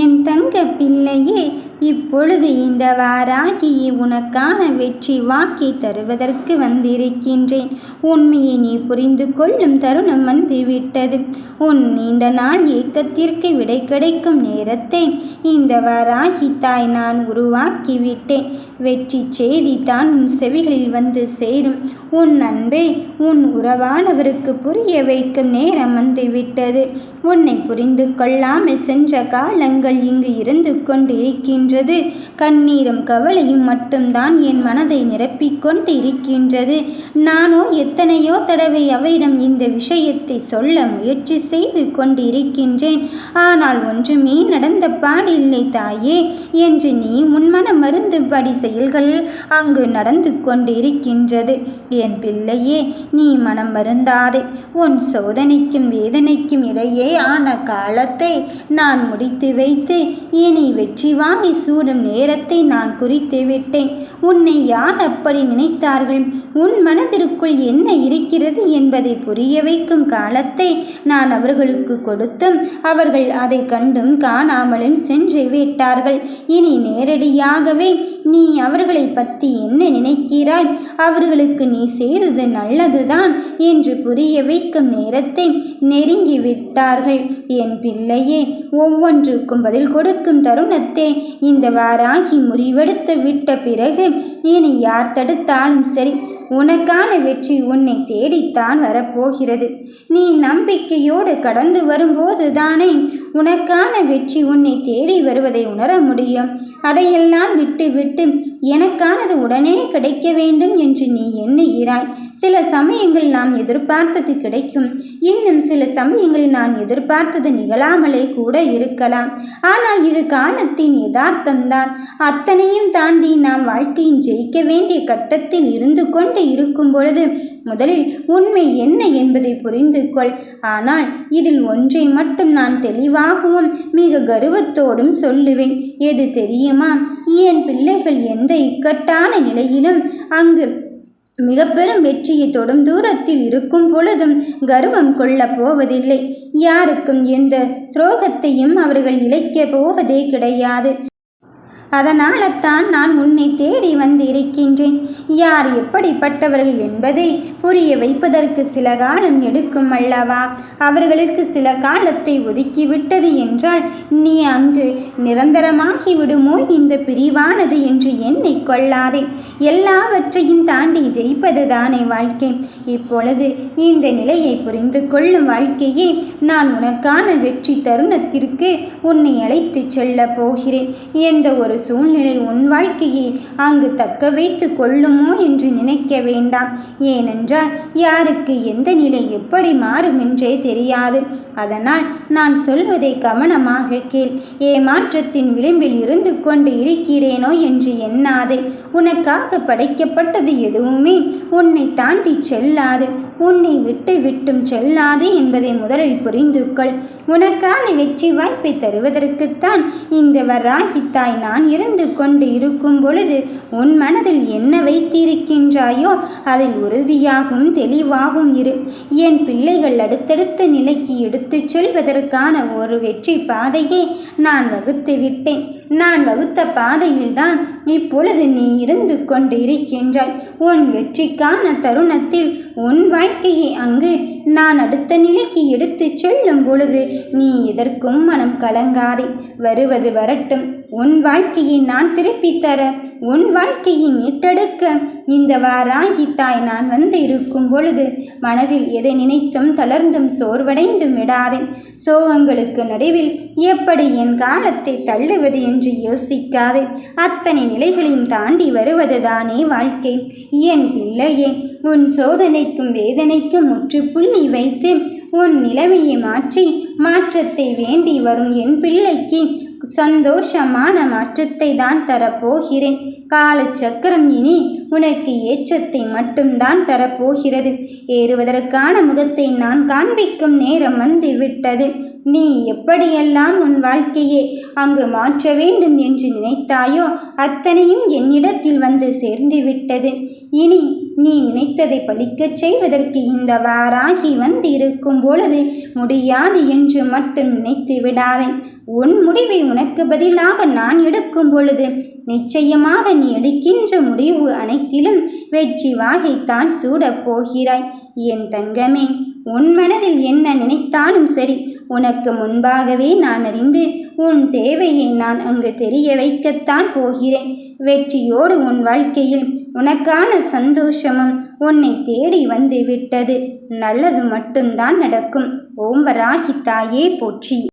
என் தங்க பிள்ளையே, இப்பொழுது இந்த வாராகியை உனக்கான வெற்றி வாக்கை தருவதற்கு வந்திருக்கின்றேன். உண்மையை நீ புரிந்து கொள்ளும் தருணம் வந்துவிட்டது. உன் நீண்ட நாள் ஏக்கத்திற்கு விடை கிடைக்கும் நேரத்தை இந்த வாராகி தாய் நான் உருவாக்கிவிட்டேன். வெற்றி செய்தி தான் உன் செவிகளில் வந்து சேரும். உன் அன்பை உன் உறவானவருக்கு புரிய வைக்கும் நேரம் வந்துவிட்டது. உன்னை புரிந்து கொள்ளாமல் சென்ற காலங்கள் இங்கு இருந்து கொண்டிருக்கின்றது. கண்ணீரும் கவலையும் மட்டும்தான் என் மனதை நிரப்பிக் கொண்டு இருக்கின்றது. நானோ எத்தனையோ தடவை அவையிடம் இந்த விஷயத்தை சொல்ல முயற்சி செய்து கொண்டிருக்கின்றேன். ஆனால் ஒன்றுமே நடந்த பாடில்லை தாயே என்று நீ உன்மன மருந்துபடி செயல்கள் அங்கு நடந்து கொண்டிருக்கின்றது. என் பிள்ளையே, நீ மனம் வருந்தாதே. உன் சோதனைக்கும் வேதனைக்கும் இடையே ஆன காலத்தை நான் முடித்து வைத்து இனி வெற்றி வாங்கி சூடும் நேரத்தை நான் குறித்து விட்டேன். உன்னை யார் அப்படி நினைத்தார்கள்? உன் மனதிற்குள் என்ன இருக்கிறது என்பதை புரிய வைக்கும் காலத்தை நான் அவர்களுக்கு கொடுத்தும் அவர்கள் அதை கண்டும் காணாமலும் சென்று விட்டார்கள். இனி நேரடியாகவே நீ அவர்களை பற்றி என்ன நினைக்கிறாய், அவர்களுக்கு நீ செய்தது நல்லதுதான் என்று புரிய வைக்கும் நேரத்தை நெருங்கி விட்டார்கள். என் பிள்ளையே, ஒவ்வொன்றுக்கும் பதில் கொடுக்கும் தருணத்தை இந்த வாராகி முடிவெடுத்து விட்ட பிறகு இனி யார் தடுத்தாலும் சரி, உனக்கான வெற்றி உன்னை தேடித்தான் வரப்போகிறது. நீ நம்பிக்கையோடு கடந்து வரும்போது தானே உனக்கான வெற்றி உன்னை தேடி வருவதை உணர முடியும். அதையெல்லாம் விட்டு விட்டு எனக்கானது உடனே கிடைக்க வேண்டும் என்று நீ எண்ணுகிறாய். சில சமயங்கள் நாம் எதிர்பார்த்தது கிடைக்கும், இன்னும் சில சமயங்களில் நான் எதிர்பார்த்தது நிகழாமலே கூட இருக்கலாம். ஆனால் இது காலத்தின் யதார்த்தம்தான். அத்தனையும் தாண்டி நாம் வாழ்க்கையின் ஜெயிக்க வேண்டிய கட்டத்தில் இருந்து கொண்டு இருக்கும் பொழுது முதலில் உண்மை என்ன என்பதை புரிந்து கொள். ஆனால் இதில் ஒன்றை மட்டும் நான் தெளிவாகவும் மிக கர்வத்தோடும் சொல்லுவேன். எது தெரியுமா? என் பிள்ளைகள் எந்த இக்கட்டான நிலையிலும் அங்கு மிக பெரும் வெற்றியை தொடும் தூரத்தில் இருக்கும் பொழுதும் கர்வம் கொள்ளப் போவதில்லை. யாருக்கும் எந்த துரோகத்தையும் அவர்கள் இழைக்கப் போவதே கிடையாது. அதனால்தான் நான் உன்னை தேடி வந்து இருக்கின்றேன். யார் எப்படிப்பட்டவர்கள் என்பதை புரிய வைப்பதற்கு சில காலம் எடுக்கும் அல்லவா? அவர்களுக்கு சில காலத்தை ஒதுக்கிவிட்டது என்றால் நீ அங்கு நிரந்தரமாகி விடுமோ இந்த பிரிவானது என்று எண்ணி கொள்ளாதே. எல்லாவற்றையும் தாண்டி ஜெயிப்பது தானே வாழ்க்கை. இப்பொழுது இந்த நிலையை புரிந்து கொள்ளும் வாழ்க்கையே நான் உனக்கான வெற்றி தருணத்திற்கு உன்னை அழைத்து செல்ல போகிறேன். எந்த ஒரு சூழ்நிலை உன் வாழ்க்கையை அங்கு தக்க வைத்து கொள்ளுமோ என்று நினைக்க வேண்டாம். ஏனென்றால் யாருக்கு எந்த நிலை எப்படி மாறும் என்றே தெரியாது. அதனால் நான் சொல்வதை கவனமாக கேள். ஏமாற்றத்தின் விளிம்பில் இருந்து கொண்டு இருக்கிறேனோ என்று எண்ணாதே. உனக்காக படைக்கப்பட்டது எதுவுமே உன்னை தாண்டி செல்லாது, உன்னை விட்டு விட்டும் செல்லாது என்பதை முதலில் புரிந்து கொள். உனக்கான வெற்றி வாய்ப்பை தருவதற்குத்தான் இந்த வராகி தாய் நான் இருந்து கொண்டு இருக்கும் பொழுது உன் மனதில் என்ன வைத்திருக்கின்றாயோ அதில் உறுதியாகவும் தெளிவாகவும் இரு. என் பிள்ளைகள் அடுத்தடுத்த நிலைக்கு எடுத்துச் செல்வதற்கான ஒரு வெற்றி பாதையை நான் வகுத்து விட்டேன். நான் வகுத்த பாதையில்தான் இப்பொழுது நீ இருந்து கொண்டு இருக்கின்றாய். உன் வெற்றிக்கான தருணத்தில் உன் வாழ்க்கையை அங்கு நான் அடுத்த நிலைக்கு எடுத்துச் செல்லும் பொழுது நீ எதற்கும் மனம் கலங்காதே. வருவது வரட்டும். உன் வாழ்க்கையை நான் திருப்பித் தர, உன் வாழ்க்கையை மீட்டெடுக்க இந்த வாராகி தாய் நான் வந்து இருக்கும் பொழுது மனதில் எதை நினைத்தும் தளர்ந்தும் சோர்வடைந்தும் விடாதே. சோகங்களுக்கு நடுவில் எப்படி என் காலத்தை தள்ளுவது என்று யோசிக்காதே. அத்தனை நிலைகளையும் தாண்டி வருவதுதானே வாழ்க்கை. என் பிள்ளையே, உன் சோதனைக்கும் வேதனைக்கும் முற்றுப்புள்ளி வைத்து உன் நிலைமையை மாற்றி மாற்றத்தை வேண்டி வரும் என் பிள்ளைக்கு சந்தோஷமான மாற்றத்தை தான் தரப்போகிறேன். கால சக்கரம் இனி உனக்கு ஏற்றத்தை மட்டும்தான் தரப்போகிறது. ஏறுவதற்கான முகத்தை நான் காண்பிக்கும் நேரம் வந்து விட்டது. நீ எப்படியெல்லாம் உன் வாழ்க்கையை அங்கு மாற்ற வேண்டும் என்று நினைத்தாயோ அத்தனையும் என்னிடத்தில் வந்து சேர்ந்து விட்டது. இனி நீ நினைத்ததை பலிக்கச் செய்வதற்கு இந்த வாராகி வந்து இருக்கும் பொழுது முடியாது என்று மட்டும் நினைத்து விடாதே. உன் முடிவை உனக்கு பதிலாக நான் எடுக்கும் பொழுது நிச்சயமாக நீ எடுக்கின்ற முடிவு அனைத்திலும் வெற்றி வாகைத்தான் சூடப் போகிறாய். என் தங்கமே, உன் மனதில் என்ன நினைத்தாலும் சரி, உனக்கு முன்பாகவே நான் அறிந்து உன் தேவையை நான் அங்கு தெரிய வைக்கத்தான் போகிறேன். வெற்றியோடு உன் வாழ்க்கையில் உனக்கான சந்தோஷமும் உன்னை தேடி வந்து விட்டது. நல்லது மட்டும்தான் நடக்கும். ஓம் வராகி தாயே போற்றி.